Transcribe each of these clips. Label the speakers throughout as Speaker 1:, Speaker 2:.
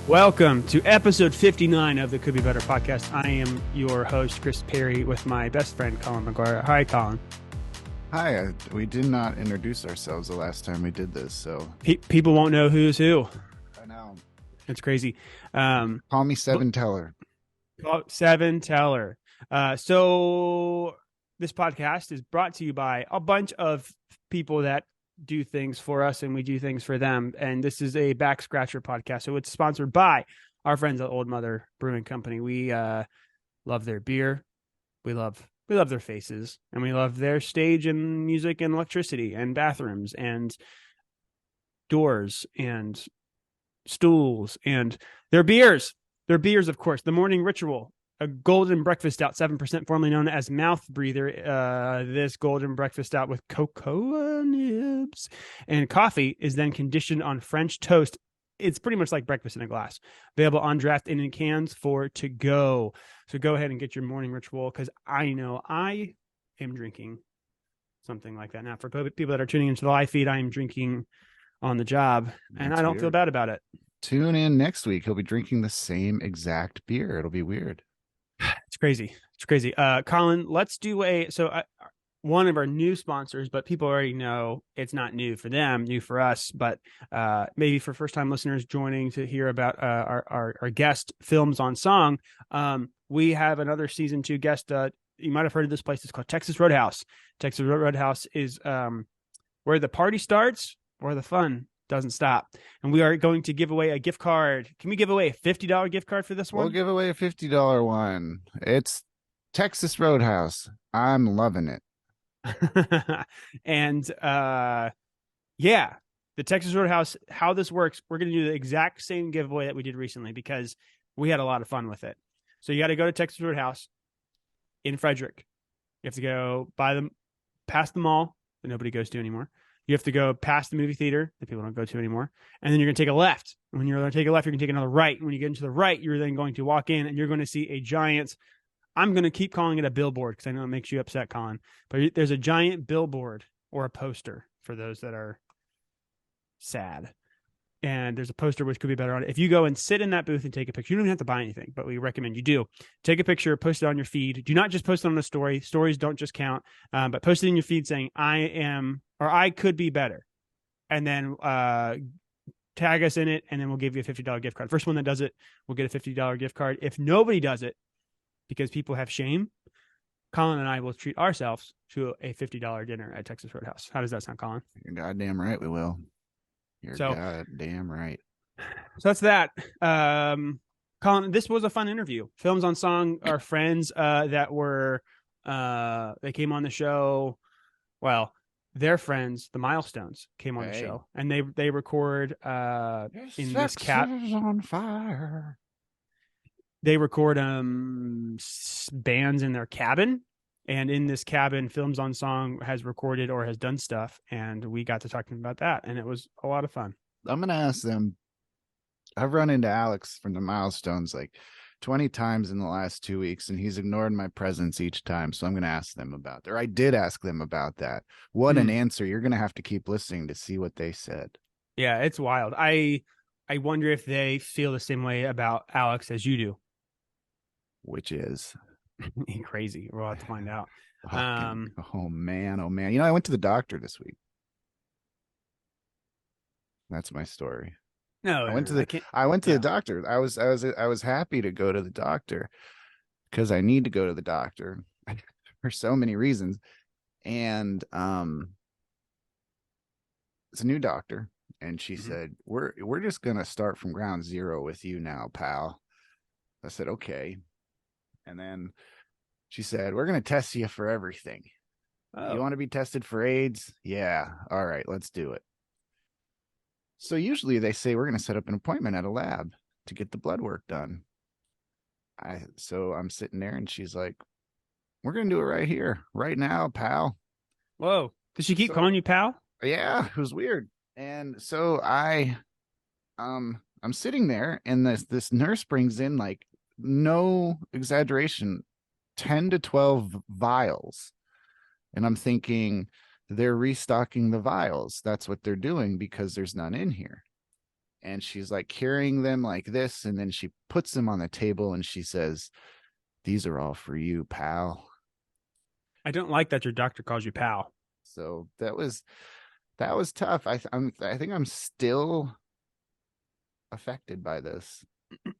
Speaker 1: Welcome to episode 59 of the Could Be Better podcast. I am your host, Chris Perry, with my best friend, Colin McGuire. Hi, Colin.
Speaker 2: Hi, we did not introduce ourselves the last time we did this, so...
Speaker 1: People won't know who's who.
Speaker 2: I know.
Speaker 1: It's crazy.
Speaker 2: Call me Seven Teller.
Speaker 1: Seven Teller. So this podcast is brought to you by a bunch of people that do things for us and we do things for them. And this is a back scratcher podcast. So it's sponsored by our friends at Old Mother Brewing Company. We love their beer. We love their faces, and we love their stage and music and electricity and bathrooms and doors and stools and their beers. Their beers, of course. The Morning Ritual, a golden breakfast stout, 7%, formerly known as Mouth Breather. This golden breakfast stout with cocoa nibs and coffee is then conditioned on French toast. It's pretty much like breakfast in a glass. Available on draft and in cans for to go. So go ahead and get your Morning Ritual, because I know I am drinking something like that now. For people that are tuning into the live feed, I am drinking on the job, and I don't feel bad about it.
Speaker 2: Tune in next week. He'll be drinking the same exact beer. It'll be weird.
Speaker 1: It's crazy. It's crazy. Colin, let's do one of our new sponsors, but people already know it's not new for them, new for us, but maybe for first-time listeners joining to hear about our guest, Films on Song. We have another season 2 guest. You might have heard of this place. It's called Texas Roadhouse. Texas Roadhouse is where the party starts, where the fun doesn't stop. And we are going to give away a gift card. Can we give away a $50 gift card for this one?
Speaker 2: We'll give away a $50 one. It's Texas Roadhouse. I'm loving it.
Speaker 1: And yeah, the Texas Roadhouse, how this works, we're going to do the exact same giveaway that we did recently because we had a lot of fun with it. So you got to go to Texas Roadhouse in Frederick. You have to go past the mall that nobody goes to anymore. You have to go past the movie theater that people don't go to anymore. And then you're going to take a left. And when you're going to take a left, you're going to take another right. And when you get into the right, you're then going to walk in and you're going to see a giant, I'm going to keep calling it a billboard because I know it makes you upset, Colin. But there's a giant billboard or a poster for those that are sad. And there's a poster which could be better on it. If you go and sit in that booth and take a picture, you don't even have to buy anything, but we recommend you do. Take a picture, post it on your feed. Do not just post it on a story. Stories don't just count. But post it in your feed saying, I am, or I could be better. And then tag us in it, and then we'll give you a $50 gift card. First one that does it will get a $50 gift card. If nobody does it, because people have shame, Colin and I will treat ourselves to a $50 dinner at Texas Roadhouse. How does that sound, Colin?
Speaker 2: You're goddamn right we will. You're goddamn right.
Speaker 1: So that's that. Colin, this was a fun interview. Films on Song are friends that were, they came on the show. Well, their friends, the Milestones, came on the show, and they record in this cabin
Speaker 2: on fire.
Speaker 1: They record bands in their cabin, and in this cabin, Films on Song has recorded or has done stuff, and we got to talking about that, and it was a lot of fun.
Speaker 2: I'm gonna ask them. I've run into Alex from the Milestones like 20 times in the last 2 weeks, and he's ignored my presence each time. So I'm going to ask them about that. Or I did ask them about that. What an answer. You're going to have to keep listening to see what they said.
Speaker 1: Yeah, it's wild. I wonder if they feel the same way about Alex as you do.
Speaker 2: Which is?
Speaker 1: Crazy. We'll have to find out.
Speaker 2: Oh, man. You know, I went to the doctor this week. That's my story.
Speaker 1: No,
Speaker 2: I went to the doctor. I was happy to go to the doctor because I need to go to the doctor for so many reasons. And it's a new doctor, and she said, "We're just gonna start from ground zero with you now, pal." I said, "Okay." And then she said, "We're gonna test you for everything. You want to be tested for AIDS? Yeah. All right, let's do it." So usually they say we're going to set up an appointment at a lab to get the blood work done. So I'm sitting there, and she's like, "We're going to do it right here, right now, pal."
Speaker 1: Whoa. Did she keep calling you pal?
Speaker 2: Yeah, it was weird. And so I'm sitting there, and this nurse brings in, like, no exaggeration, 10 to 12 vials. And I'm thinking, they're restocking the vials. That's what they're doing because there's none in here. and she's like carrying them like this, and then she puts them on the table and she says, "These are all for you, pal."
Speaker 1: I don't like that your doctor calls you pal.
Speaker 2: So that was tough. I think I'm still affected by this,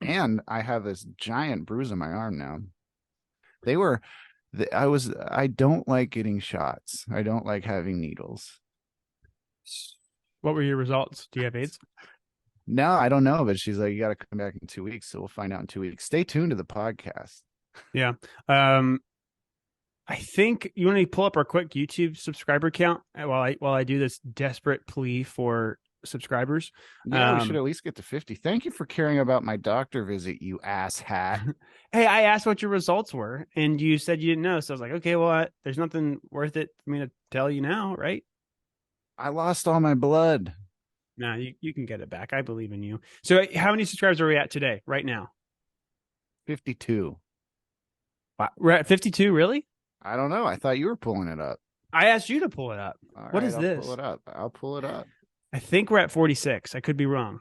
Speaker 2: and I have this giant bruise on my arm now. I don't like getting shots. I don't like having needles.
Speaker 1: What were your results? Do you have AIDS?
Speaker 2: No, I don't know, but she's like, you got to come back in 2 weeks. So we'll find out in 2 weeks. Stay tuned to the podcast.
Speaker 1: Yeah. I think you want to pull up our quick YouTube subscriber count while I do this desperate plea for subscribers.
Speaker 2: Yeah, we should at least get to 50. Thank you for caring about my doctor visit, you ass hat.
Speaker 1: Hey, I asked what your results were, and you said you didn't know. So I was like, okay, well, there's nothing worth it for me to tell you now, right?
Speaker 2: I lost all my blood.
Speaker 1: No, you can get it back. I believe in you. So how many subscribers are we at today, right now?
Speaker 2: 52.
Speaker 1: Wow. We're at 52, really?
Speaker 2: I don't know. I thought you were pulling it up.
Speaker 1: I asked you to pull it up.
Speaker 2: All
Speaker 1: What
Speaker 2: right,
Speaker 1: is
Speaker 2: I'll
Speaker 1: this?
Speaker 2: pull it up. I'll pull it up.
Speaker 1: I think we're at 46. I could be wrong.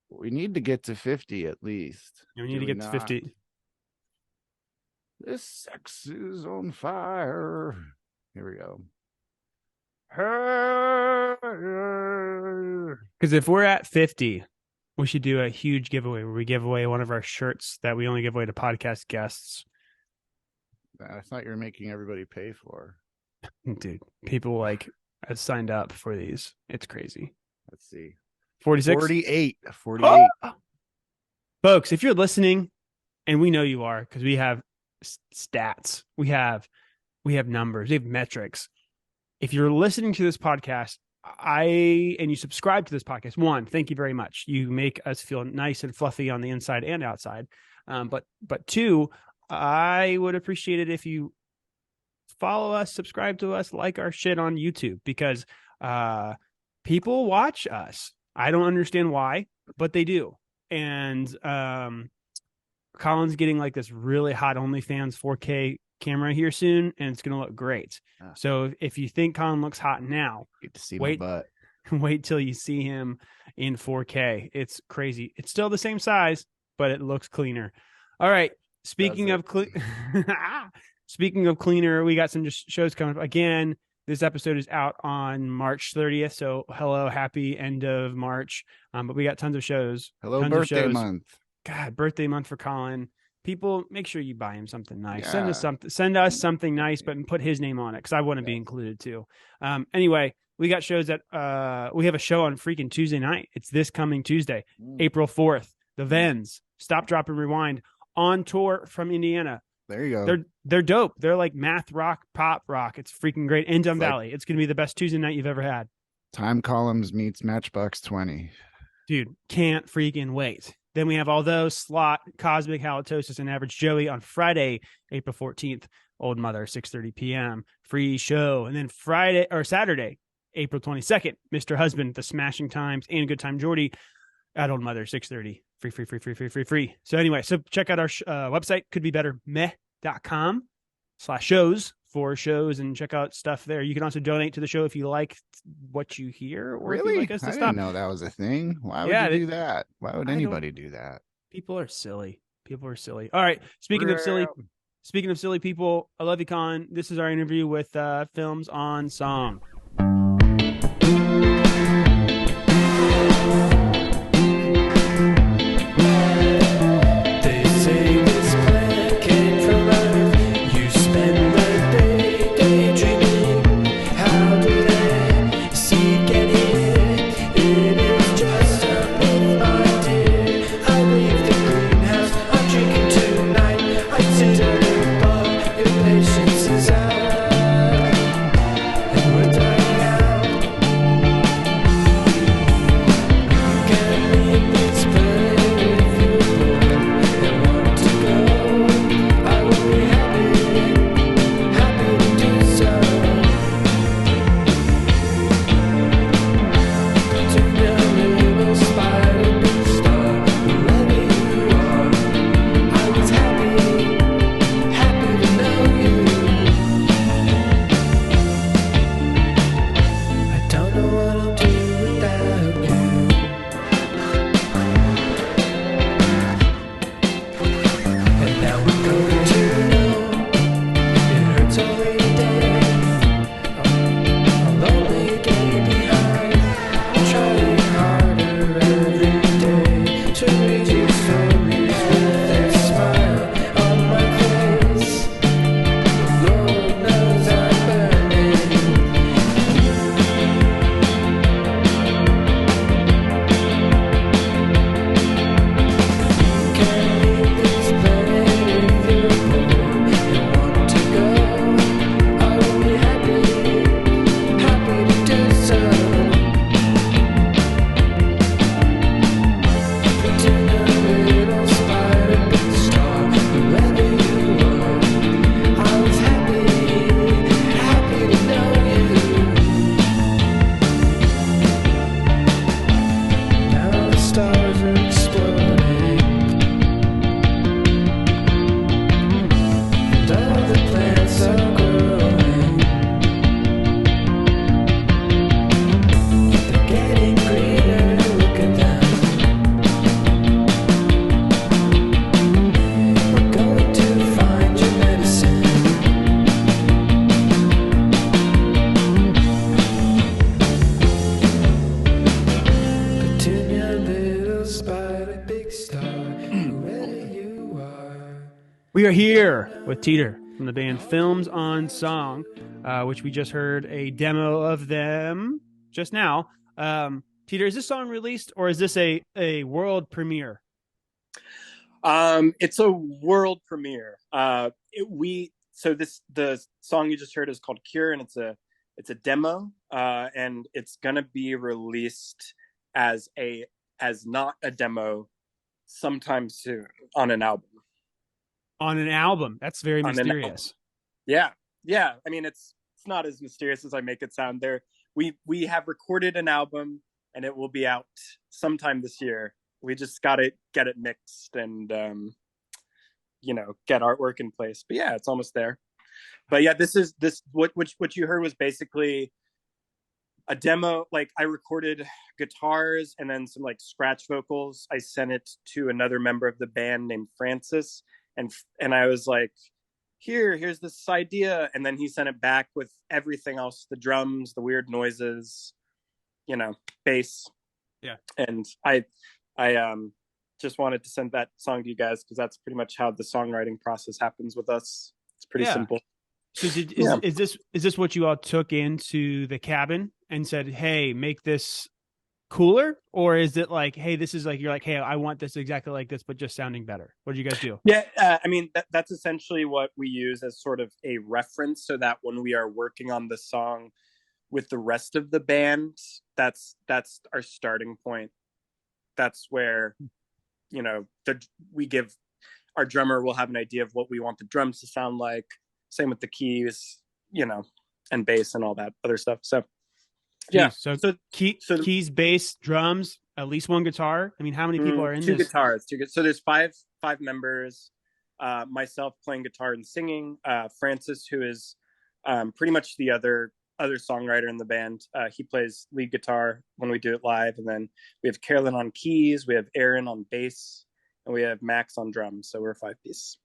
Speaker 2: We need to get to 50 at least.
Speaker 1: We need to get to 50.
Speaker 2: This sex is on fire. Here we go.
Speaker 1: Because if we're at 50, we should do a huge giveaway where we give away one of our shirts that we only give away to podcast guests.
Speaker 2: I thought you were making everybody pay for.
Speaker 1: Dude, people like have signed up for these. It's crazy.
Speaker 2: Let's see.
Speaker 1: 46?
Speaker 2: 48.
Speaker 1: Folks, if you're listening, and we know you are because we have stats, we have numbers, we have metrics. If you're listening to this podcast, and you subscribe to this podcast, one, thank you very much. You make us feel nice and fluffy on the inside and outside. But two, I would appreciate it if you follow us, subscribe to us, like our shit on YouTube, because people watch us. I don't understand why, but they do. And Colin's getting like this really hot OnlyFans 4K camera here soon, and it's going to look great. So if you think Colin looks hot now,
Speaker 2: get to see my butt.
Speaker 1: Wait till you see him in 4K. It's crazy. It's still the same size, but it looks cleaner. All right. Speaking of cleaner, we got some shows coming up. Again, this episode is out on March 30th. So hello, happy end of March. But we got tons of shows.
Speaker 2: Hello, birthday month.
Speaker 1: God, birthday month for Colin. People, make sure you buy him something nice.
Speaker 2: Yeah.
Speaker 1: Send us something nice, but put his name on it because I want to be included too. Anyway, we got shows that we have a show on freaking Tuesday night. It's this coming Tuesday, April 4th. The Vens, Stop, Drop, and Rewind on tour from Indiana.
Speaker 2: There you go.
Speaker 1: They're dope. They're like math rock, pop rock. It's freaking great. In Dumb Valley. It's going to be the best Tuesday night you've ever had.
Speaker 2: Time Columns meets Matchbox 20.
Speaker 1: Dude, can't freaking wait. Then we have All Those, Slot, Cosmic Halitosis, and Average Joey on Friday, April 14th. Old Mother, 6:30 p.m. Free show. And then Saturday, April 22nd, Mr. Husband, The Smashing Times, and Good Time Jordy at Old Mother, 6:30. Free. So anyway, so check out our website, couldbebettermeh.com/shows for shows, and check out stuff there. You can also donate to the show if you like what you hear, or
Speaker 2: really?
Speaker 1: if you like us to stop.
Speaker 2: Didn't know that was a thing. Why would you do that? Why would anybody do that?
Speaker 1: People are silly. All right. Speaking of silly people, I love you, Colin. This is our interview with Films on Song. We are here with Teeter from the band Films on Song, which we just heard a demo of them just now. Teeter, is this song released or is this a world premiere?
Speaker 3: It's a world premiere. The song you just heard is called Cure, and it's a demo, and it's gonna be released as not a demo sometime soon on an album.
Speaker 1: On an album. That's very mysterious.
Speaker 3: Yeah. I mean, it's not as mysterious as I make it sound. We have recorded an album, and it will be out sometime this year. We just got to get it mixed and get artwork in place. But yeah, it's almost there. But yeah, what you heard was basically a demo. Like, I recorded guitars and then some like scratch vocals. I sent it to another member of the band named Francis, and I was like, here's this idea, and then he sent it back with everything else: the drums, the weird noises, bass.
Speaker 1: Yeah.
Speaker 3: And I just wanted to send that song to you guys because that's pretty much how the songwriting process happens with us. It's pretty simple.
Speaker 1: So is this what you all took into the cabin and said, hey, make this cooler? Or is it like, hey, this is like, you're like, hey, I want this exactly like this, but just sounding better? What did you guys do?
Speaker 3: Yeah, I mean, that's essentially what we use as sort of a reference, so that when we are working on the song with the rest of the band, that's our starting point. That's where, our drummer will have an idea of what we want the drums to sound like. Same with the keys, and bass and all that other stuff. So, yeah.
Speaker 1: So keys, bass, drums, at least one guitar. I mean, how many people are in
Speaker 3: two
Speaker 1: this?
Speaker 3: Guitars. So there's five members. Myself playing guitar and singing. Francis, who is pretty much the other songwriter in the band. He plays lead guitar when we do it live, and then we have Carolyn on keys, we have Aaron on bass, and we have Max on drums. So we're a 5-piece.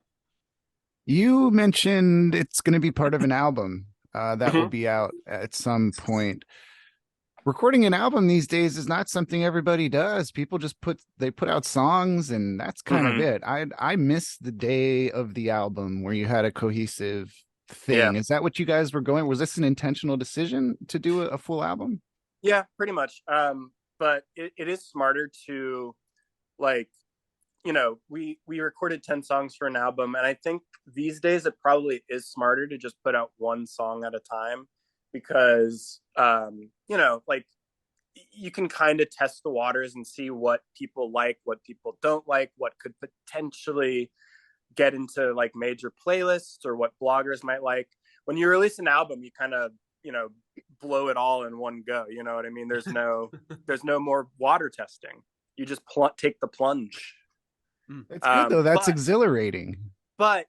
Speaker 2: You mentioned it's going to be part of an album that will be out at some point. Recording an album these days is not something everybody does. People just put out songs, and that's kind of it. I miss the day of the album where you had a cohesive thing. Yeah. Is that what you guys were going? Was this an intentional decision to do a full album?
Speaker 3: Yeah, pretty much. But it is smarter to, like, we recorded 10 songs for an album, and I think these days it probably is smarter to just put out one song at a time, because like, you can kind of test the waters and see what people like, what people don't like, what could potentially get into like major playlists, or what bloggers might like. When you release an album, you kind of blow it all in one go. You know what I mean? There's no more water testing. You just take the plunge.
Speaker 2: It's good though. That's exhilarating.
Speaker 3: But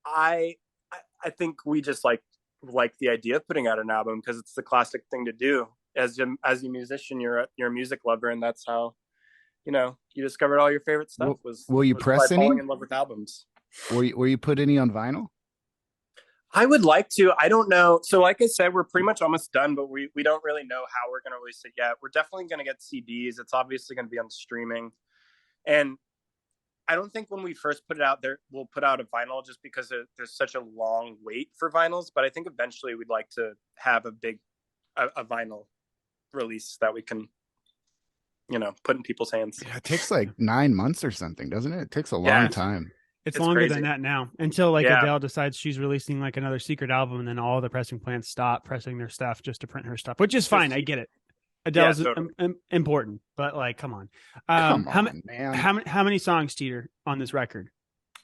Speaker 3: I think we just like the idea of putting out an album because it's the classic thing to do. As a musician, you're a music lover, and that's how you discovered all your favorite stuff.
Speaker 2: Will you press any?
Speaker 3: Falling in love with albums.
Speaker 2: Will you put any on vinyl?
Speaker 3: I would like to. I don't know. So like I said, we're pretty much almost done, but we don't really know how we're going to release it yet. We're definitely going to get CDs. It's obviously going to be on streaming. And I don't think when we first put it out there, we'll put out a vinyl, just because there's such a long wait for vinyls. But I think eventually we'd like to have a vinyl release that we can, put in people's hands.
Speaker 2: Yeah, it takes like 9 months or something, doesn't it? It takes a long time.
Speaker 1: It's longer than that now, until Adele decides she's releasing like another secret album, and then all the pressing plants stop pressing their stuff just to print her stuff, which is fine. I get it. Adele's important, but like, come on.
Speaker 2: Man.
Speaker 1: How many songs, Teeter, on this record?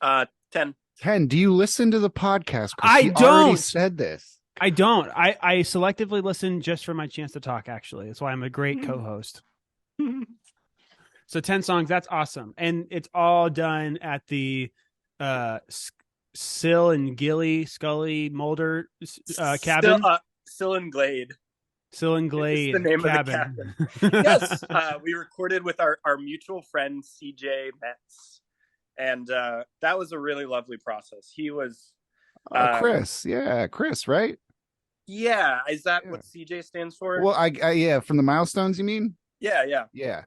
Speaker 3: 10.
Speaker 2: 10. Do you listen to the podcast?
Speaker 1: I don't.
Speaker 2: Already said this.
Speaker 1: I don't. I selectively listen just for my chance to talk, actually. That's why I'm a great co-host. So 10 songs, that's awesome. And it's all done at the Sill and Scully Mulder cabin.
Speaker 3: Sill and Glade.
Speaker 1: Sill and Glade.
Speaker 3: It's the name
Speaker 1: cabin.
Speaker 3: of the cabin. Yes. We recorded with our mutual friend, CJ Metz. And that was a really lovely process. He was...
Speaker 2: Chris. Yeah, Chris, right?
Speaker 3: Yeah. Is that what CJ stands for?
Speaker 2: Well, I from the Milestones, you mean?
Speaker 3: Yeah.
Speaker 2: Yeah.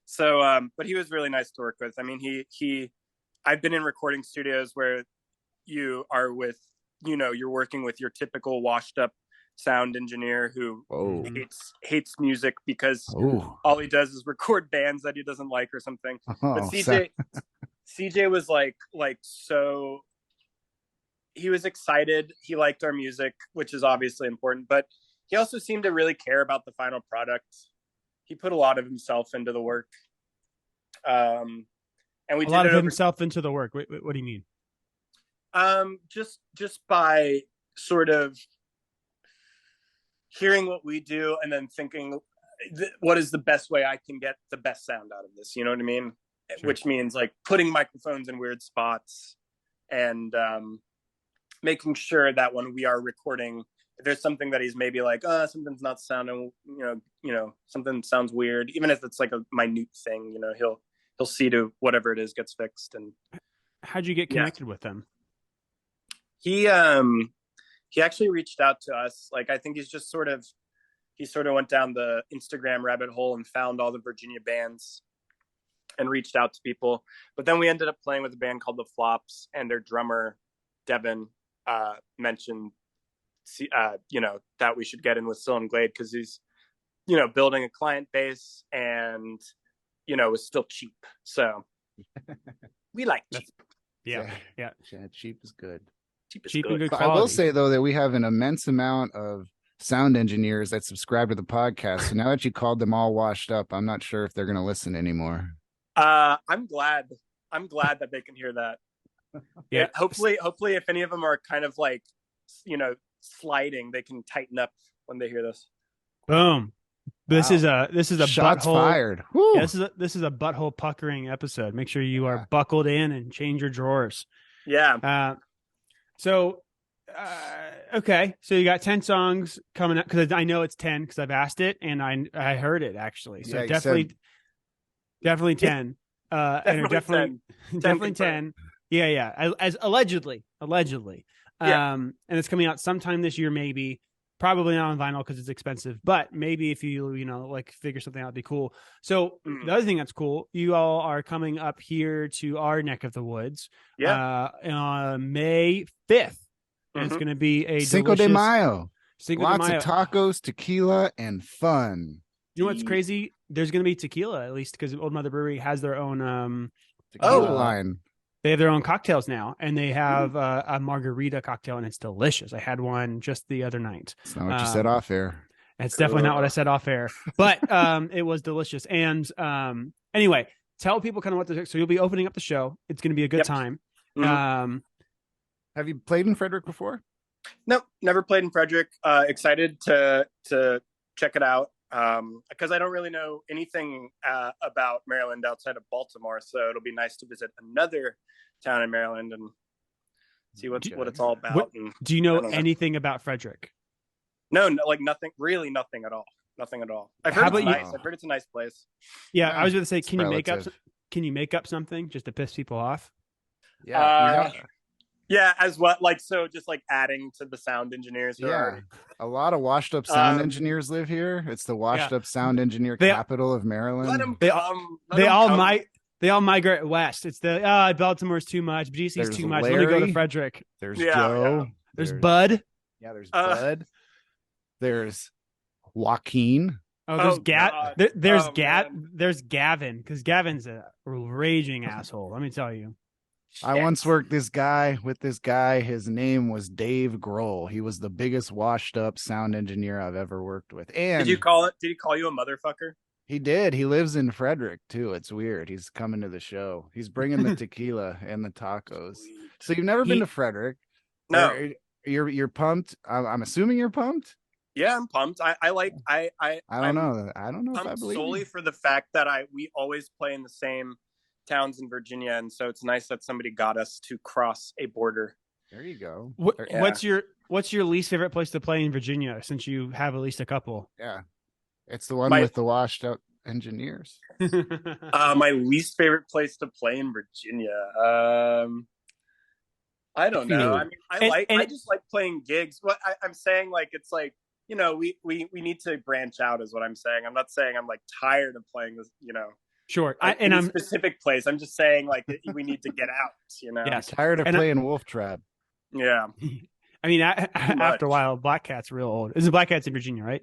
Speaker 3: So, but he was really nice to work with. I mean, he I've been in recording studios where you are with, you're working with your typical washed up sound engineer who hates music because all he does is record bands that he doesn't like or something. But CJ was like so he was excited. He liked our music, which is obviously important, but he also seemed to really care about the final product. He put a lot of himself into the work. And we
Speaker 1: a lot of himself into the work. What do you mean?
Speaker 3: Just by sort of hearing what we do and then thinking, what is the best way I can get the best sound out of this? You know what I mean? Sure. Which means like putting microphones in weird spots and making sure that when we are recording, if there's something that he's maybe like, something's not sounding, something sounds weird, even if it's like a minute thing, he'll see to whatever it is gets fixed. And
Speaker 1: how'd you get connected with them?
Speaker 3: He actually reached out to us. Like, I think he sort of went down the Instagram rabbit hole and found all the Virginia bands and reached out to people. But then we ended up playing with a band called The Flops, and their drummer, Devin, mentioned, that we should get in with Still and Glade because he's, building a client base and, was still cheap. So we like cheap.
Speaker 1: Yeah.
Speaker 2: Cheap is good.
Speaker 1: Cheap and good
Speaker 2: But
Speaker 1: quality.
Speaker 2: I will say though that we have an immense amount of sound engineers that subscribe to the podcast. So now that you called them all washed up, I'm not sure if they're going to listen anymore.
Speaker 3: I'm glad that they can hear that. Yeah. Hopefully, if any of them are kind of like, sliding, they can tighten up when they hear this.
Speaker 1: Boom. This is a
Speaker 2: shots
Speaker 1: butthole
Speaker 2: fired.
Speaker 1: Yeah, this is a butthole puckering episode. Make sure you are buckled in and change your drawers.
Speaker 3: Yeah.
Speaker 1: Okay. So you got 10 songs coming up because I know it's 10 because I've asked it and I heard it actually. So definitely 10. Definitely 10. Yeah. As allegedly. And it's coming out sometime this year, maybe. Probably not on vinyl because it's expensive, but maybe if you like figure something out, it'd be cool. So the other thing that's cool, you all are coming up here to our neck of the woods. On May 5th, and it's going to be a
Speaker 2: Cinco de Mayo.
Speaker 1: Lots
Speaker 2: of tacos, tequila, and fun.
Speaker 1: You know what's crazy? There's going to be tequila, at least because Old Mother Brewery has their own
Speaker 2: tequila line.
Speaker 1: They have their own cocktails now, and they have a margarita cocktail, and it's delicious. I had one just the other night.
Speaker 2: That's not what you said off air.
Speaker 1: It's definitely not what I said off air, but it was delicious. And anyway, tell people kind of what to. So you'll be opening up the show. It's going to be a good time.
Speaker 2: Mm-hmm. Have you played in Frederick before?
Speaker 3: No, never played in Frederick. Excited to check it out because I don't really know anything about Maryland outside of Baltimore. So it'll be nice to visit another town in Maryland and see what it's all about.
Speaker 1: Do you know anything about Frederick?
Speaker 3: No, like nothing at all. Nothing at all. I've heard it's nice. I've heard it's a nice place.
Speaker 1: Yeah, I was going to say, can you make up something just to piss people off?
Speaker 2: Yeah.
Speaker 3: Yeah, as what? Like, so just like adding to the sound engineers.
Speaker 2: A lot of washed up sound engineers live here. It's the washed up sound engineer capital of Maryland.
Speaker 3: Let them come.
Speaker 1: They all migrate west. It's the Baltimore's too much. BC's too much. Let me go to Frederick.
Speaker 2: There's Joe.
Speaker 1: There's Bud.
Speaker 2: Yeah, there's Bud. There's Joaquin.
Speaker 1: There's There's Gavin because Gavin's a raging asshole. Let me tell you.
Speaker 2: I once worked with this guy. His name was Dave Grohl. He was the biggest washed up sound engineer I've ever worked with. And
Speaker 3: did he call you a motherfucker?
Speaker 2: He did. He lives in Frederick too. It's weird. He's coming to the show. He's bringing the tequila and the tacos. So you've never been to Frederick?
Speaker 3: No.
Speaker 2: You're pumped. I'm assuming you're pumped.
Speaker 3: Yeah, I'm pumped. I
Speaker 2: don't know. I don't know if I believe
Speaker 3: solely for the fact that we always play in the same towns in Virginia, and so it's nice that somebody got us to cross a border.
Speaker 2: There you go.
Speaker 1: What's your least favorite place to play in Virginia, since you have at least a couple?
Speaker 2: Yeah, it's the one with the washed up engineers.
Speaker 3: My least favorite place to play in Virginia. I don't know. I mean, I just like playing gigs. What I'm saying, like, it's like, we need to branch out is what I'm saying. I'm not saying I'm like tired of playing this,
Speaker 1: Sure.
Speaker 3: in a specific place. I'm just saying, like, we need to get out, you know?
Speaker 1: Yes.
Speaker 2: Tired of playing Wolf Trap.
Speaker 3: Yeah.
Speaker 1: I mean, after a while, Black Cat's real old. This is Black Cat's in Virginia, right?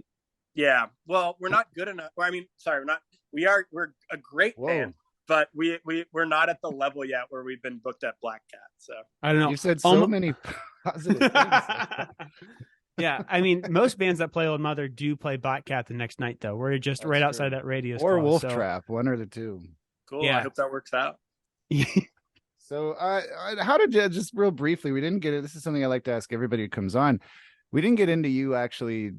Speaker 3: Yeah. Well, we're not good enough. Well, I mean, sorry, we're not. We're a great band, but we're not at the level yet where we've been booked at Black Cat. So
Speaker 1: I don't know.
Speaker 2: You said so many positive things.
Speaker 1: Yeah, I mean, most bands that play Old Mother do play Black Cat the next night, though. We're just right outside that radio
Speaker 2: or
Speaker 1: close,
Speaker 2: Wolf Trap, one or the two.
Speaker 3: Cool. Yeah. I hope that works out.
Speaker 2: So, how did you, just real briefly, we didn't get it. This is something I like to ask everybody who comes on. We didn't get into you actually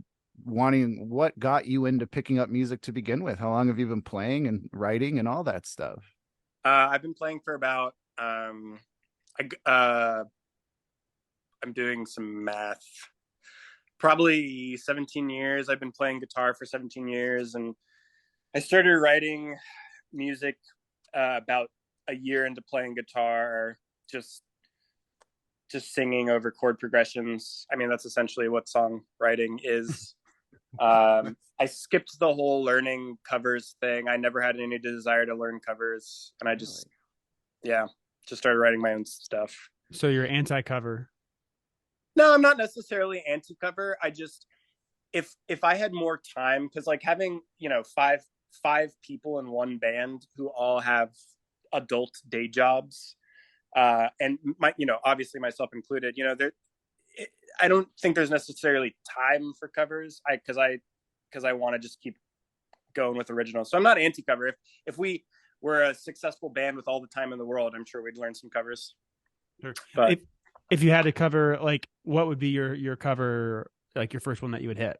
Speaker 2: wanting, what got you into picking up music to begin with? How long have you been playing and writing and all that stuff?
Speaker 3: I've been playing for about, I'm doing some math. Probably 17 years. I've been playing guitar for 17 years, and I started writing music about a year into playing guitar, just singing over chord progressions. I mean, that's essentially what songwriting is. I skipped the whole learning covers thing. I never had any desire to learn covers, and I just started writing my own stuff.
Speaker 1: So you're anti-cover?
Speaker 3: No, I'm not necessarily anti-cover. I just, if I had more time, because like having, you know, five people in one band who all have adult day jobs, and obviously myself included, you know, I don't think there's necessarily time for covers. Because I want to just keep going with originals. So I'm not anti-cover. If we were a successful band with all the time in the world, I'm sure we'd learn some covers.
Speaker 1: Sure.
Speaker 3: But
Speaker 1: if you had to cover, like, what would be your cover, like your first one that you would hit?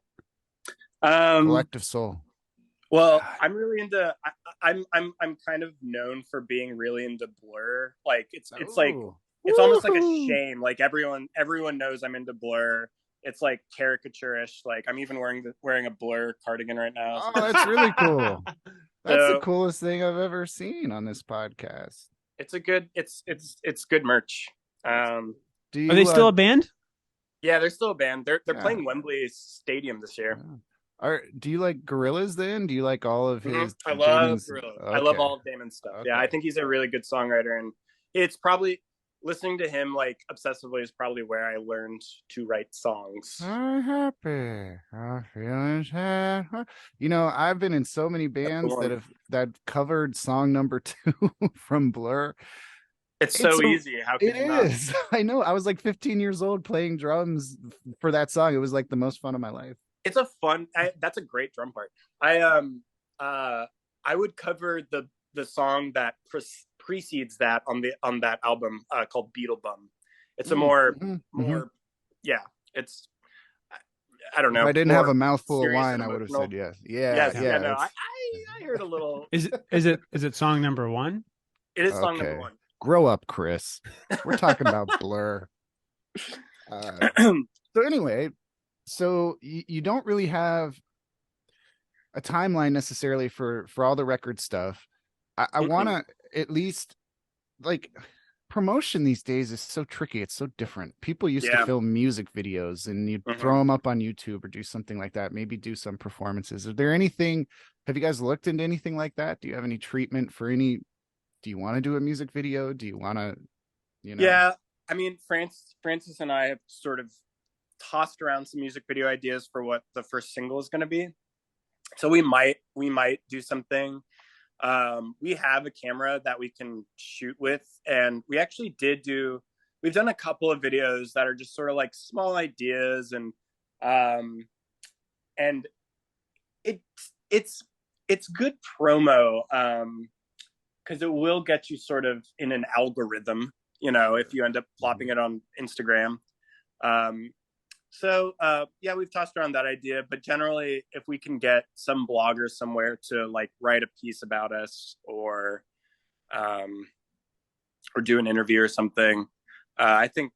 Speaker 2: Collective Soul.
Speaker 3: Well, I'm really into. I'm kind of known for being really into Blur. Like it's like it's almost like a shame. Like everyone knows I'm into Blur. It's like caricaturish. Like I'm even wearing a Blur cardigan right now.
Speaker 2: Oh, that's really cool. That's the coolest thing I've ever seen on this podcast.
Speaker 3: It's good merch.
Speaker 1: Are they still a band?
Speaker 3: Yeah, they're still a band. They're playing Wembley Stadium this year.
Speaker 2: Do you like Gorillaz then? Do you like all of his?
Speaker 3: I love Gorillaz. Okay. I love all of Damon's stuff. Okay. Yeah, I think he's a really good songwriter, and it's probably listening to him like obsessively is probably where I learned to write songs.
Speaker 2: I'm happy. I'm feeling sad. You know, I've been in so many bands that covered song number 2 from Blur.
Speaker 3: It's so easy. How could you not?
Speaker 2: I know. I was like 15 years old playing drums for that song. It was like the most fun of my life.
Speaker 3: It's a fun. That's a great drum part. I would cover the song that precedes that on that album called Beetle Bum. It's a more It's I don't know.
Speaker 2: If I didn't have a mouthful of wine, I would have said yes. Yeah.
Speaker 3: No, I heard a little.
Speaker 1: Is it song number 1?
Speaker 3: It is song number 1.
Speaker 2: Grow up, Chris. We're talking about Blur. So anyway, so you don't really have a timeline necessarily for all the record stuff. I want to at least, like, promotion these days is so tricky. It's so different. People used to film music videos and you'd throw them up on YouTube or do something like that. Maybe do some performances. Is there anything? Have you guys looked into anything like that? Do you have any treatment for any? Do you want to do a music video? Do you want to,
Speaker 3: Yeah, I mean, Francis and I have sort of tossed around some music video ideas for what the first single is going to be. So we might do something. We have a camera that we can shoot with, and we actually we've done a couple of videos that are just sort of like small ideas, and it's good promo. Because it will get you sort of in an algorithm, if you end up plopping it on Instagram. We've tossed around that idea, but generally, if we can get some blogger somewhere to like write a piece about us or do an interview or something, I think,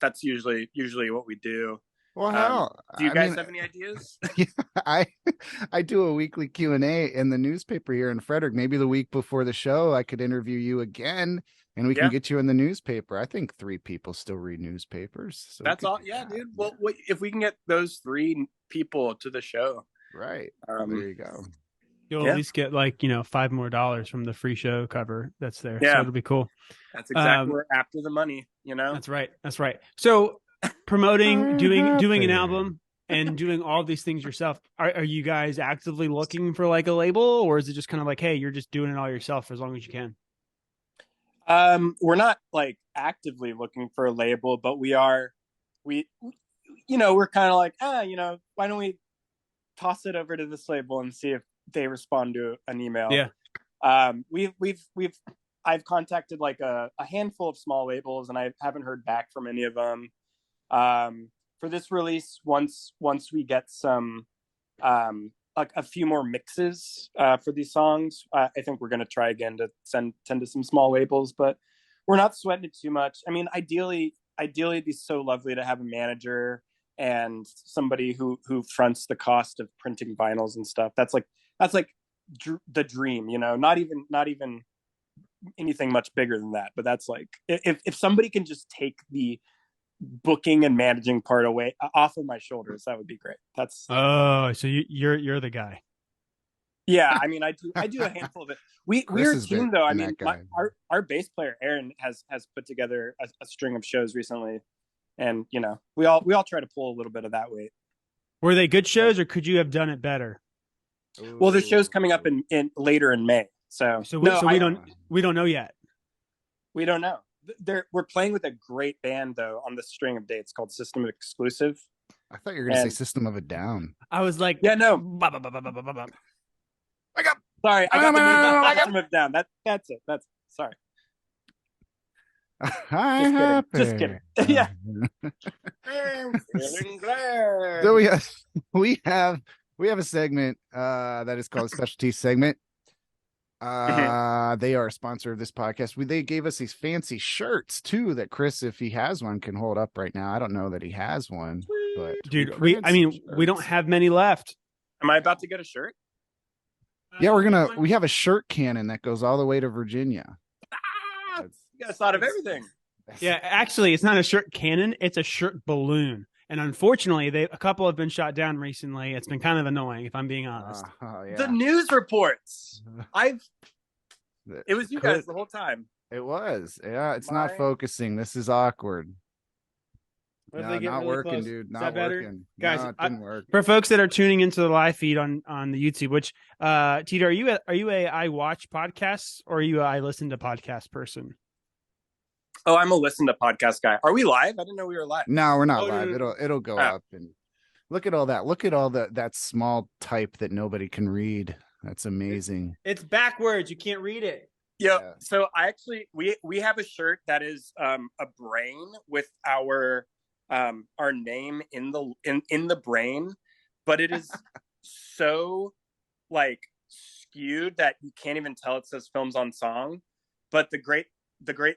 Speaker 3: that's usually what we do.
Speaker 2: Well,
Speaker 3: do you guys have any ideas?
Speaker 2: Yeah, I do a weekly Q&A in the newspaper here in Frederick. Maybe the week before the show, I could interview you again, and we can get you in the newspaper. I think 3 people still read newspapers. So
Speaker 3: that's all. Yeah, dude. Well, if we can get those 3 people to the show,
Speaker 2: right? There you go.
Speaker 1: You'll at least get like, $5 more from the free show cover that's there.
Speaker 3: Yeah.
Speaker 1: So it'll be cool.
Speaker 3: That's exactly we're after the money,
Speaker 1: That's right. So promoting, doing an
Speaker 2: Happy.
Speaker 1: album and doing all these things yourself. Are you guys actively looking for like a label, or is it just kind of like, hey, you're just doing it all yourself as long as you can?
Speaker 3: We're not like actively looking for a label, but we're kind of like, why don't we toss it over to this label and see if they respond to an email?
Speaker 1: Yeah.
Speaker 3: I've contacted like a handful of small labels, and I haven't heard back from any of them. For this release, once we get some like a few more mixes for these songs, I think we're going to try again to send to some small labels, but we're not sweating it too much. I mean, ideally it'd be so lovely to have a manager and somebody who fronts the cost of printing vinyls and stuff. That's like the dream, not even anything much bigger than that, but that's like, if somebody can just take the booking and managing part away off of my shoulders, that would be great.
Speaker 1: So you're the guy.
Speaker 3: Yeah, I mean, I do a handful of it. We're a team though. I mean, our bass player Aaron has put together a string of shows recently, and we all try to pull a little bit of that weight.
Speaker 1: Were they good shows, or could you have done it better?
Speaker 3: Well, there's shows coming up in later in May, we don't know yet. We don't know. We're playing with a great band though on the string of dates called System Exclusive.
Speaker 2: I thought you were going to say System of a Down.
Speaker 1: I was like,
Speaker 3: yeah, no.
Speaker 2: Wake up!
Speaker 3: Sorry, I got the name System of Down. That's it. That's sorry. Just kidding. Yeah. I'm feeling glad.
Speaker 2: So we have a segment that is called Specialty Segment. They are a sponsor of this podcast. They gave us these fancy shirts too that Chris, if he has one, can hold up right now. I don't know that he has one, but
Speaker 1: dude, we don't have many left.
Speaker 3: Am I about to get a shirt?
Speaker 2: Yeah, we have a shirt cannon that goes all the way to Virginia.
Speaker 3: You guys thought of everything.
Speaker 1: Yeah, actually, it's not a shirt cannon; it's a shirt balloon. And unfortunately, a couple have been shot down recently. It's been kind of annoying, if I'm being honest.
Speaker 3: Yeah. The news reports. It was you guys the whole time.
Speaker 2: It was. Yeah, it's not focusing. This is awkward. No, not really working, close? Dude. Not working.
Speaker 1: Guys,
Speaker 2: no, it didn't work.
Speaker 1: For folks that are tuning into the live feed on the YouTube, which Teeter, are you a I watch podcasts or are you a I listen to podcast person?
Speaker 3: Oh, I'm a listen to podcast guy. Are we live? I didn't know we were live.
Speaker 2: No, we're not live. It'll go up, and look at all that. Look at all that small type that nobody can read. That's amazing.
Speaker 1: It's backwards. You can't read it.
Speaker 3: Yeah. So I actually we have a shirt that is a brain with our name in the brain, but it is so like skewed that you can't even tell it says Films on Song. But the great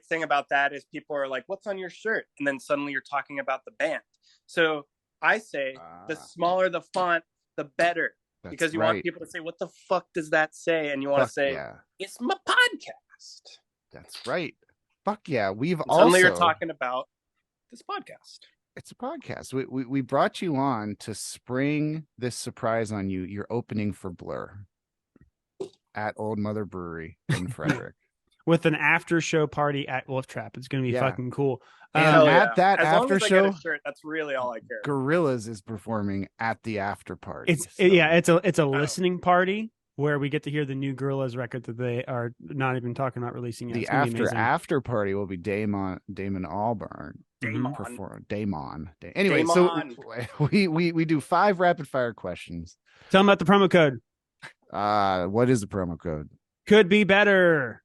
Speaker 3: thing about that is people are like, what's on your shirt? And then suddenly you're talking about the band. So I say the smaller the font, the better. Because you want people to say, what the fuck does that say? And you want to say, it's my podcast.
Speaker 2: That's right. Fuck yeah.
Speaker 3: Suddenly you're talking about this podcast.
Speaker 2: It's a podcast. We brought you on to spring this surprise on you. You're opening for Blur at Old Mother Brewery in Frederick.
Speaker 1: With an after show party at Wolf Trap. It's going to be fucking cool.
Speaker 2: And at that
Speaker 3: as
Speaker 2: after show,
Speaker 3: shirt, that's really all I care.
Speaker 2: Gorillaz is performing at the after party.
Speaker 1: It's a listening party where we get to hear the new Gorillaz record that they are not even talking about releasing yet.
Speaker 2: The after party will be Damon Albarn. Damon. Anyway, so we do 5 rapid fire questions.
Speaker 1: Tell them about the promo code.
Speaker 2: What is the promo code?
Speaker 1: Could be better.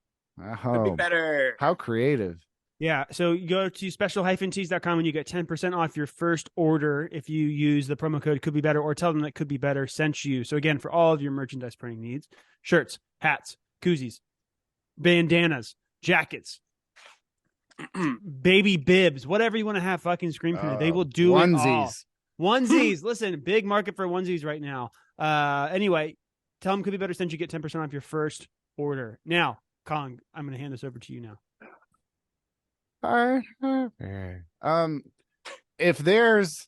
Speaker 3: Could be better.
Speaker 2: How creative. Yeah.
Speaker 1: So you go to special-tees.com and you get 10% off your first order if you use the promo code Could Be Better, or tell them that Could Be Better sent you. So again, for all of your merchandise printing needs, shirts, hats, koozies, bandanas, jackets, baby bibs, whatever you want to have fucking screen printed, they will do
Speaker 2: onesies.
Speaker 1: It all. Onesies. Listen, big market for onesies right now. Anyway, tell them Could Be Better sent you, get 10% off your first order. Now, Colin, I'm going to hand this over to you now.
Speaker 2: If there's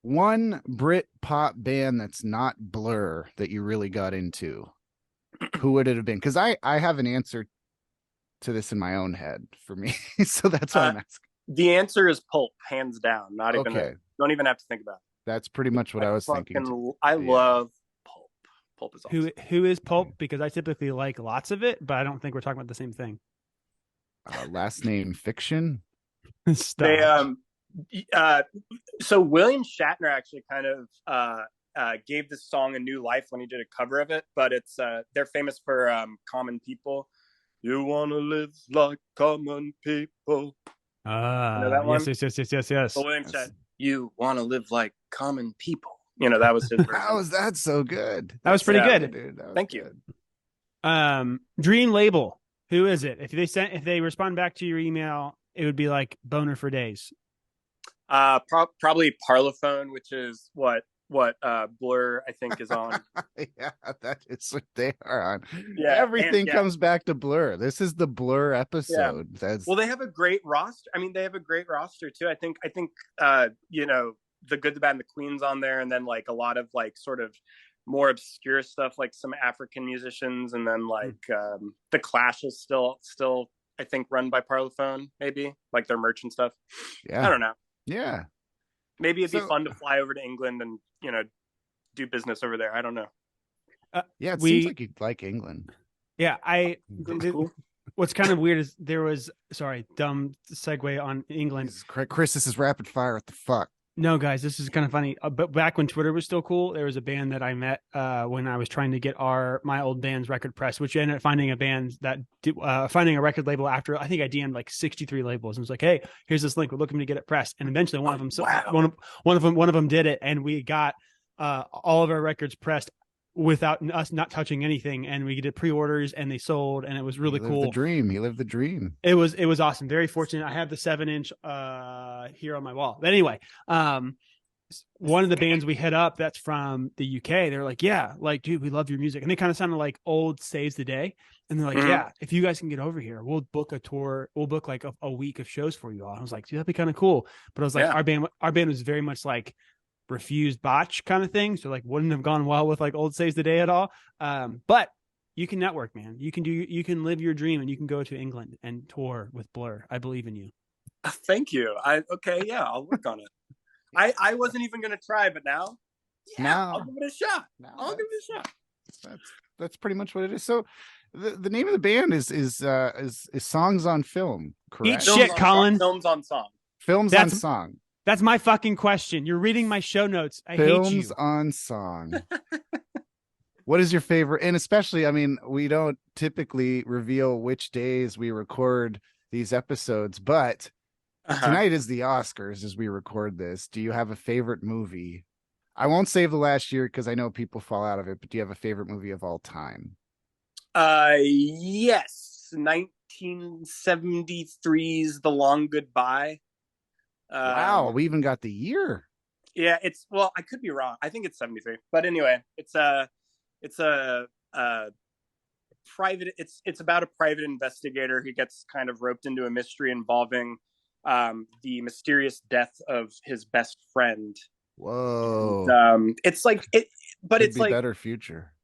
Speaker 2: one Brit pop band that's not Blur that you really got into, Who would it have been? Because I have an answer to this in my own head for me. So that's why I'm asking.
Speaker 3: The answer is Pulp, hands down. Not even
Speaker 2: Okay.
Speaker 3: don't even have to think about it.
Speaker 2: That's pretty much what I was thinking.
Speaker 3: I love Pulp. Pulp is awesome.
Speaker 1: Who is Pulp? Because I typically like lots of it, but I don't think we're talking about the same thing.
Speaker 2: Last name Fiction.
Speaker 1: Stop.
Speaker 3: So William Shatner actually kind of gave this song a new life when he did a cover of it, but it's they're famous for Common People. You want to live like common people.
Speaker 1: You know that one? Yes.
Speaker 3: Well, William Shatner, you want to live like common people. You know, that was his version.
Speaker 2: How is that so good?
Speaker 1: That was pretty good.
Speaker 2: Dude.
Speaker 3: Thank you.
Speaker 1: Dream Label. Who is it? If they respond back to your email, it would be like Boner for Days.
Speaker 3: Probably Parlophone, which is what Blur I think is on.
Speaker 2: Yeah, that is what they are on.
Speaker 3: Yeah,
Speaker 2: everything comes back to Blur. This is the Blur episode. Yeah.
Speaker 3: Well, they have a great roster. I mean, they have a great roster too. I think you know, the Good, the Bad, and the Queen's on there, and then like a lot of like sort of more obscure stuff, like some African musicians, and then like the Clash is still I think run by Parlophone, maybe like their merch and stuff.
Speaker 2: Yeah,
Speaker 3: I don't know.
Speaker 2: Yeah,
Speaker 3: maybe it'd be fun to fly over to England and, you know, do business over there. I don't know.
Speaker 2: Yeah, it seems like you'd like England.
Speaker 1: Yeah,
Speaker 3: cool.
Speaker 1: What's kind of weird is there was dumb segue on England.
Speaker 2: Chris, this is rapid fire. What the fuck?
Speaker 1: No, guys, this is kind of funny. But back when Twitter was still cool, there was a band that I met when I was trying to get my old band's record press, which ended up finding finding a record label after I think I DM'd like 63 labels and was like, "Hey, here's this link. We're looking to get it pressed." And eventually, one of them did it, and we got all of our records pressed without us not touching anything, and we did pre-orders and they sold, and it was really cool.
Speaker 2: He lived the dream.
Speaker 1: It was awesome. Very fortunate. I have the 7-inch here on my wall. But anyway, one of the bands we hit up that's from the UK, they're like, yeah, like, dude, we love your music. And they kind of sounded like old Saves the Day. And they're like, yeah, if you guys can get over here, we'll book a tour. We'll book like a week of shows for you all. And I was like, dude, that'd be kind of cool. But I was like, our band was very much like refused botch kind of thing, so like wouldn't have gone well with like old Saves the Day at all. But you can network, man. You can live your dream, and you can go to England and tour with Blur. I believe in you.
Speaker 3: Thank you. I'll work on it. I wasn't even gonna try, but now I'll give it a shot. I'll give it a shot.
Speaker 2: That's pretty much what it is. So the name of the band is Songs on Film, correct?
Speaker 1: Eat shit, Colin.
Speaker 3: Films on Song.
Speaker 2: Films on Song.
Speaker 1: That's my fucking question. You're reading my show notes. I hate you.
Speaker 2: Films on Song. What is your favorite? And especially, I mean, we don't typically reveal which days we record these episodes, but tonight is the Oscars as we record this. Do you have a favorite movie? I won't save the last year because I know people fall out of it, but do you have a favorite movie of all time?
Speaker 3: Yes. 1973's The Long Goodbye.
Speaker 2: Wow, we even got the year.
Speaker 3: Yeah, I could be wrong. I think it's 73. But anyway, it's a private it's about a private investigator who gets kind of roped into a mystery involving the mysterious death of his best friend.
Speaker 2: Whoa.
Speaker 3: And, it's like but it's like
Speaker 2: better future.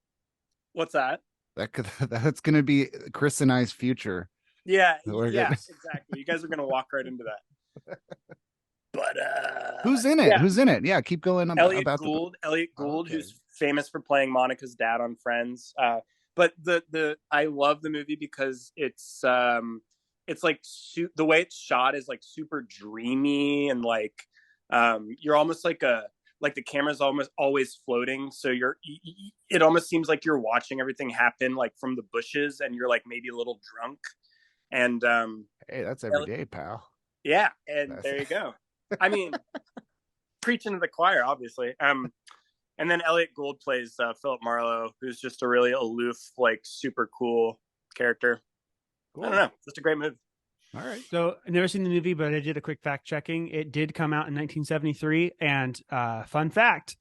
Speaker 3: What's that?
Speaker 2: That's gonna be Chris and I's future.
Speaker 3: Yeah, exactly. You guys are gonna walk right into that. But
Speaker 2: who's in it? Yeah. Who's in it? Yeah, keep going.
Speaker 3: Elliot Gould, who's famous for playing Monica's dad on Friends. But I love the movie because it's like the way it's shot is like super dreamy, and like you're almost like the camera's almost always floating, so it almost seems like you're watching everything happen like from the bushes, and you're like maybe a little drunk. And
Speaker 2: hey, that's every day, pal.
Speaker 3: Yeah, and there you go. I mean, preaching to the choir, obviously. And then Elliot Gould plays Philip Marlowe, who's just a really aloof, like super cool character. Cool. I don't know, just a great movie.
Speaker 1: All right. So I've never seen the movie, but I did a quick fact checking. It did come out in 1973. And fun fact,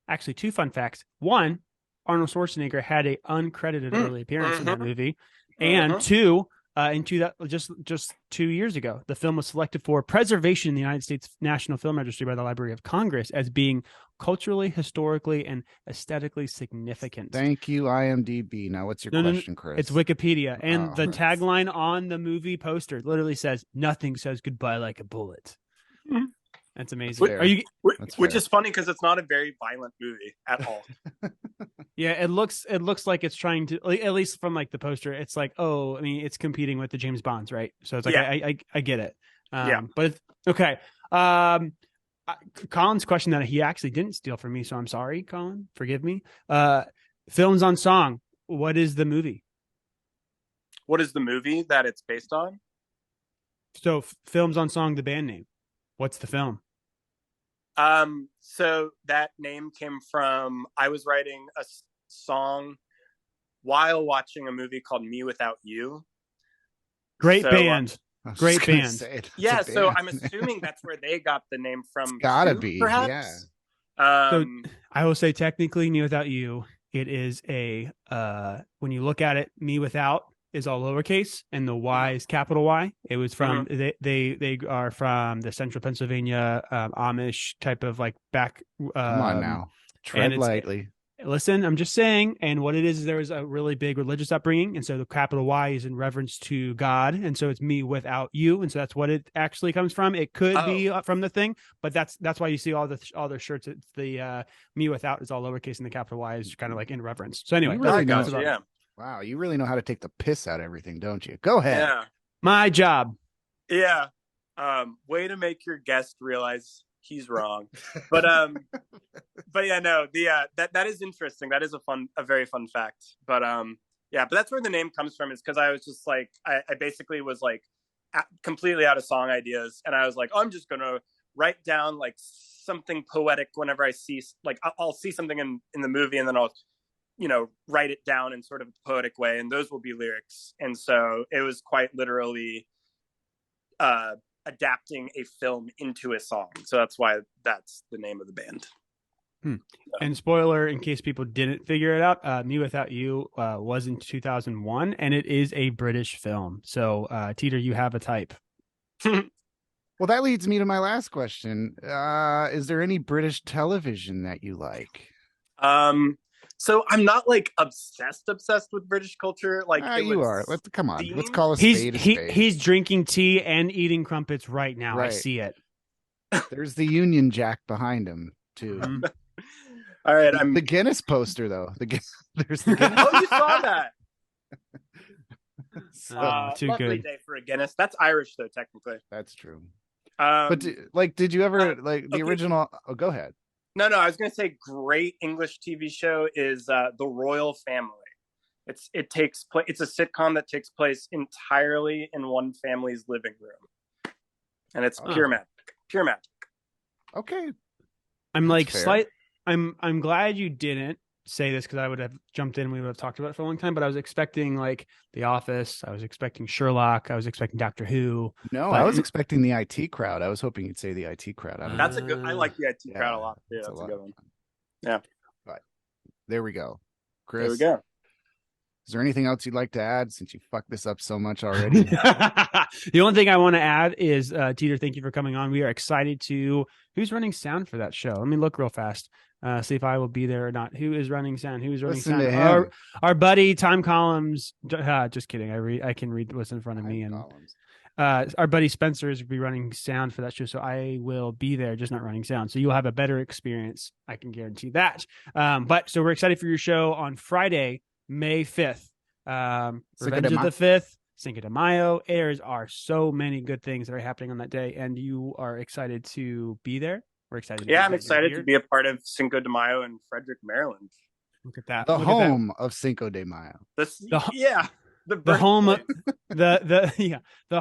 Speaker 1: actually 2 fun facts. 1, Arnold Schwarzenegger had an uncredited early appearance in that movie. And 2, just 2 years ago. The film was selected for preservation in the United States National Film Registry by the Library of Congress as being culturally, historically, and aesthetically significant.
Speaker 2: Thank you, IMDb. Now, what's your question, Chris?
Speaker 1: It's Wikipedia, and the tagline on the movie poster literally says, "Nothing says goodbye like a bullet." That's amazing.
Speaker 3: Which is funny because it's not a very violent movie at all.
Speaker 1: Yeah, it looks like it's trying to, at least from like the poster, it's like, oh, I mean, it's competing with the James Bonds, right? So it's like, I get it. But okay. Colin's question that he actually didn't steal from me, so I'm sorry, Colin. Forgive me. Films on Song. What is the movie?
Speaker 3: What is the movie that it's based on?
Speaker 1: So Films on Song, the band name. What's the film?
Speaker 3: So that name came from, I was writing a song while watching a movie called Me Without You.
Speaker 1: Great band. Great band.
Speaker 3: Yeah, so I'm assuming that's where they got the name from.
Speaker 2: It's gotta be,
Speaker 3: perhaps.
Speaker 2: Yeah.
Speaker 1: So I will say technically Me Without You, it is when you look at it, Me Without is all lowercase and the Y is capital Y. It was from they are from the central Pennsylvania Amish type of like back.
Speaker 2: Come on now, tread lightly.
Speaker 1: Listen, I'm just saying. And what it is there was a really big religious upbringing, and so the capital Y is in reverence to God, and so it's Me Without You, and so that's what it actually comes from. It could be from the thing, but that's why you see all their shirts. It's the Me Without is all lowercase, and the capital Y is kind of like in reverence. So anyway,
Speaker 2: Wow, you really know how to take the piss out of everything, don't you? Go ahead.
Speaker 3: Yeah.
Speaker 1: My job.
Speaker 3: Yeah. Way to make your guest realize he's wrong. But yeah, no, that is interesting. That is a very fun fact. But but that's where the name comes from, is because I was just like, I basically was like completely out of song ideas, and I was like, I'm just gonna write down like something poetic whenever I see, like I'll see something in the movie, and then I'll write it down in sort of a poetic way, and those will be lyrics. And so it was quite literally adapting a film into a song. So that's why that's the name of the band.
Speaker 1: And spoiler, in case people didn't figure it out, Me Without You was in 2001, and it is a British film. So Teeter, you have a type.
Speaker 2: Well, that leads me to my last question. Is there any British television that you like?
Speaker 3: So I'm not like obsessed with British culture. Like
Speaker 2: you are. Come on. Let's call a spade a spade.
Speaker 1: He's drinking tea and eating crumpets right now.
Speaker 2: Right.
Speaker 1: I see it.
Speaker 2: There's the Union Jack behind him too.
Speaker 3: All right,
Speaker 2: the Guinness poster though. There's the Guinness.
Speaker 3: Oh, you saw that.
Speaker 1: Too
Speaker 3: lovely
Speaker 1: good.
Speaker 3: Day for a Guinness. That's Irish though, technically.
Speaker 2: That's true. But did you ever the original? Oh, go ahead.
Speaker 3: No, I was going to say great English TV show is The Royal Family. It's a sitcom that takes place entirely in one family's living room, and it's pure magic.
Speaker 2: Okay,
Speaker 1: I'm like I'm glad you didn't say this, because I would have jumped in and we would have talked about it for a long time, but I was expecting like The Office, I was expecting Sherlock, I was expecting Doctor Who.
Speaker 2: No, I was expecting the IT Crowd. I was hoping you'd say the IT Crowd.
Speaker 3: That's a good, I like the IT Crowd a lot too. That's a good one. Yeah.
Speaker 2: But there we go. Chris,
Speaker 3: there we go.
Speaker 2: Is there anything else you'd like to add, since you fucked this up so much already?
Speaker 1: The only thing I want to add is, Teeter, thank you for coming on. We are excited to, who's running sound for that show? Let me look real fast. See if I will be there or not. Who is running sound? Who's running
Speaker 2: Listen
Speaker 1: sound?
Speaker 2: to him.
Speaker 1: Our buddy Tom Collins. Just kidding. I can read what's in front of me. And our buddy Spencer is be running sound for that show, so I will be there, just not running sound. So you'll have a better experience. I can guarantee that. But so we're excited for your show on Friday, May 5th. Revenge of the 5th. Cinco de Mayo. There are so many good things that are happening on that day, and you are excited to be there. We're excited.
Speaker 3: I'm excited to be a part of Cinco de Mayo in Frederick, Maryland.
Speaker 1: Look at that.
Speaker 2: The home of Cinco de Mayo.
Speaker 3: The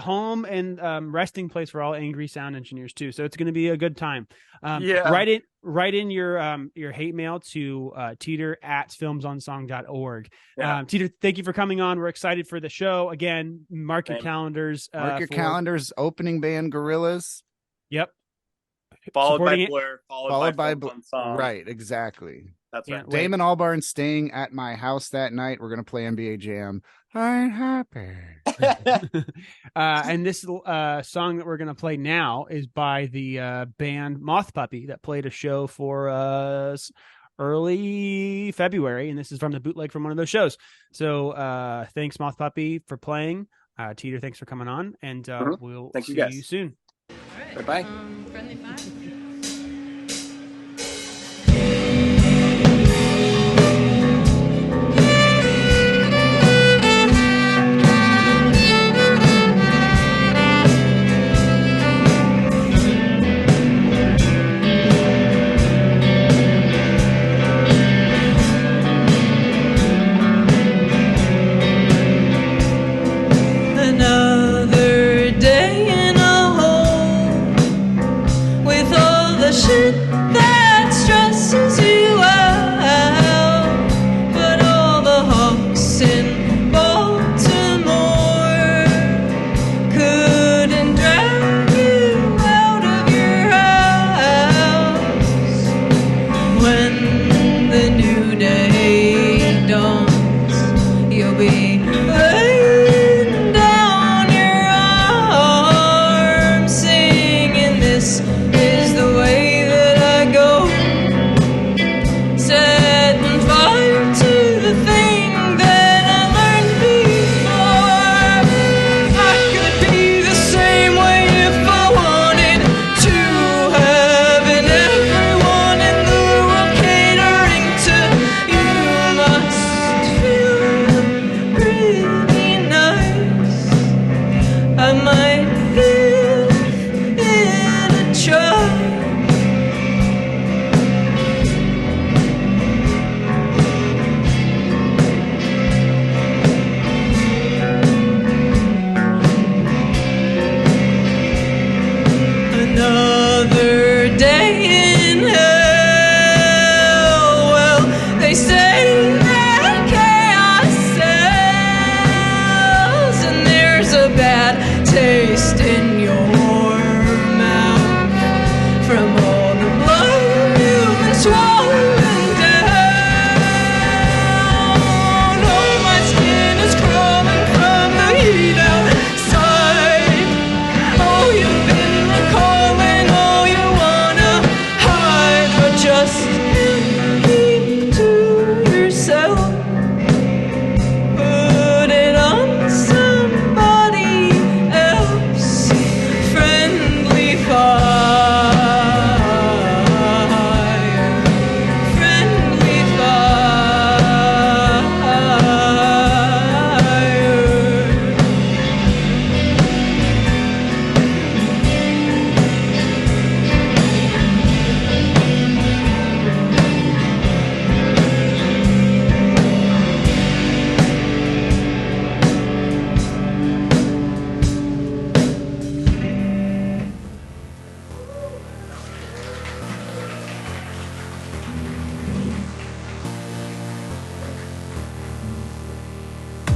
Speaker 1: home and resting place for all angry sound engineers too. So it's going to be a good time. Write in your hate mail to teeter@filmsonsong.org. Teeter, thank you for coming on. We're excited for the show. Again, mark your calendars.
Speaker 2: Calendars. Opening band Gorillas.
Speaker 1: Yep.
Speaker 3: Followed by Blur. Followed by Films on Song.
Speaker 2: Right. Exactly.
Speaker 3: That's right.
Speaker 2: Damon Albarn staying at my house that night. We're going to play NBA Jam. I'm happy.
Speaker 1: And this song that we're going to play now is by the band Moth Puppy that played a show for us early February, and this is from the bootleg from one of those shows. So thanks, Moth Puppy, for playing. Teeter, thanks for coming on, and we'll see you soon.
Speaker 3: Right. Bye-bye.
Speaker 4: Friendly fire.
Speaker 5: Another day in a hole with all the shit that stresses you out, but all the hawks in Baltimore couldn't drag you out of your house. When the new day dawns, you'll be laying down your arms, singing, "This is the way that I go," setting fire to the thing that I learned before. I could be the same way if I wanted to, having everyone in the world catering to you. Must feel pretty nice. I might give it a try. Another day in hell. Well, they say that chaos sells, and there's a bad taste in your mouth from all the blood you've been swallowing down. Oh, my skin is crawling from the heat outside. Oh, you've been recalling all you wanna hide, but just keep to yourself. Put it on somebody else. Friendly fire. Friendly fire.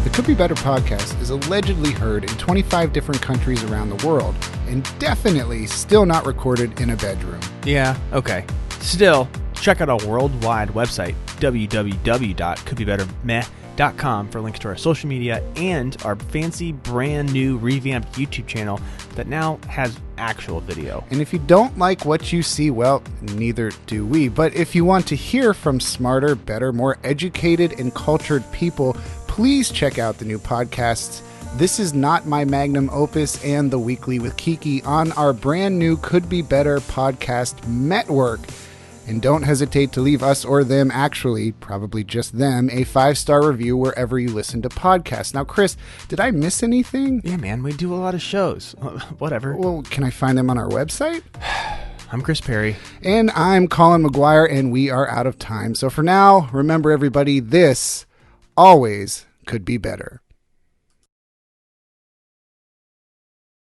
Speaker 2: The Could Be Better podcast is allegedly heard in 25 different countries around the world, and definitely still not recorded in a bedroom.
Speaker 1: Yeah, okay. Still, check out our worldwide website, www.couldbebettermeh.com, for links to our social media and our fancy brand new revamped YouTube channel that now has actual video.
Speaker 2: And if you don't like what you see, well, neither do we. But if you want to hear from smarter, better, more educated, and cultured people, please check out the new podcasts. This is Not My Magnum Opus and The Weekly with Kiki on our brand new Could Be Better podcast network. And don't hesitate to leave us or them, actually, probably just them, a 5-star review wherever you listen to podcasts. Now, Chris, did I miss anything?
Speaker 1: Yeah, man, we do a lot of shows. Whatever.
Speaker 2: Well, can I find them on our website?
Speaker 1: I'm Chris Perry.
Speaker 2: And I'm Colin McGuire, and we are out of time. So for now, remember everybody, this always could be better.